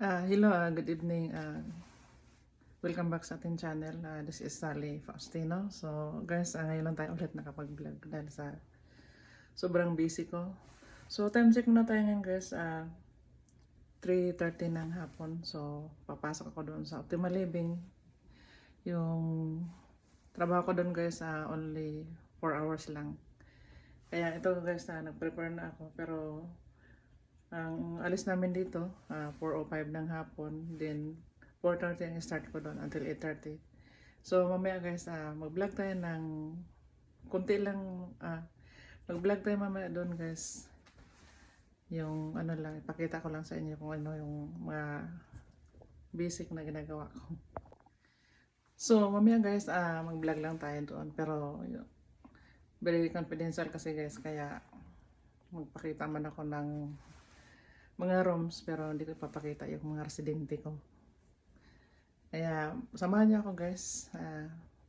Hello, good evening. Welcome back sa ating channel. This is Sally Faustino. So guys, ngayon lang tayo ulit nakapag-vlog dahil sa sobrang busy ko. So time check muna tayo ngayon guys. 3:30 ng hapon. So papasok ako doon sa Optimal Living. Yung trabaho ko doon guys, only 4 hours lang. Kaya ito guys, nag-prepare na ako. Pero ang alis namin dito, 4:05 ng hapon. Then 4:30 ang start ko doon until 8:30. So mamaya guys, mag-vlog tayo ng kunti lang. Mag-vlog tayo mamaya doon guys. Yung ano lang, ipakita ko lang sa inyo kung ano yung mga basic na ginagawa ko. So mamaya guys, mag-vlog lang tayo doon. Pero very confidential kasi guys, kaya magpakita man ako ng mga rooms pero hindi ko papakita yung mga residente ko. Kaya samahan niyo ako guys,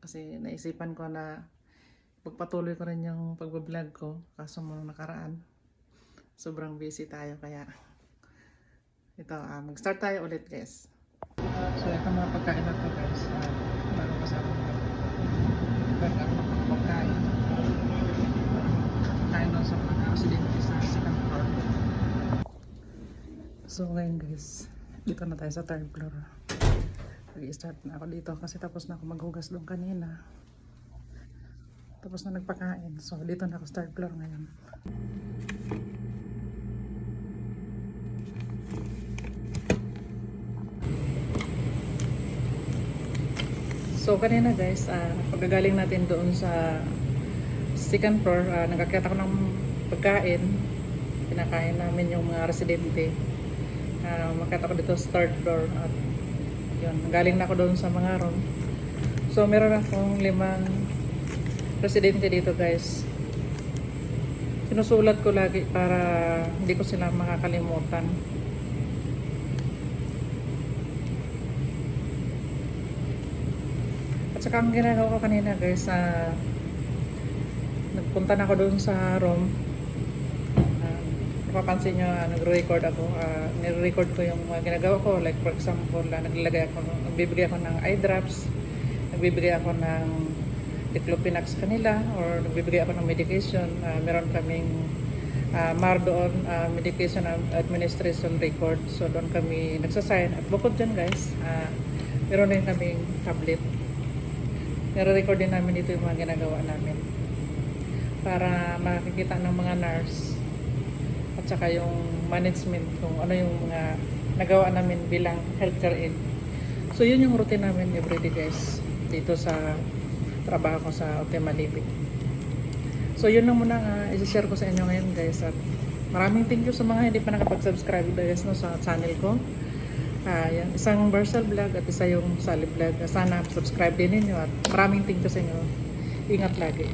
kasi naisipan ko na pagpatuloy ko rin yung pagbablog ko, kaso mga nakaraan sobrang busy tayo, kaya ito, mag-start tayo ulit guys. So ito mga pagkain natin guys, bago kasama pagkain tayo doon sa mga residente sa second floor. So ngayon guys, dito na tayo sa third floor. Mag-i-start na ako dito kasi tapos na ako maghugas doon kanina. Tapos na nagpakain. So dito na ako sa third floor ngayon. So kanina guys, pagkagaling natin doon sa second floor, nagkakita ko ng pagkain. Pinakain namin yung mga residente. Makita ko dito sa third floor at yun, galing na ako doon sa mga room. So meron akong 5 residente dito guys. Sinusulat ko lagi para hindi ko sila makakalimutan. At saka ang ginagawa ko kanina guys, nagpunta na ako doon sa room. Papansin nyo, nagre-record ako, nire-record ko yung mga ginagawa ko, like for example, nagbibigay ako ng eye drops, nagbibigay ako ng diclofenac kanila, or nagbibigay ako ng medication. Meron kaming Mardoon medication administration record, so doon kami nagsasign. At bukod dyan guys, meron din kaming tablet, nire-record din namin dito yung mga ginagawa namin para makikita ng mga nurse at saka yung management kung ano yung mga nagawa namin bilang healthcare aid. So yun yung routine namin everyday guys dito sa trabaho ko sa Optimal Living. So yun lang muna i-share ko sa inyo ngayon guys, at maraming thank you sa mga hindi pa nakapag-subscribe guys sa channel ko. Yan, isang Barsal Vlog at isa yung Sally Vlog. Sana subscribe din ninyo at maraming thank you sa inyo. Ingat lagi.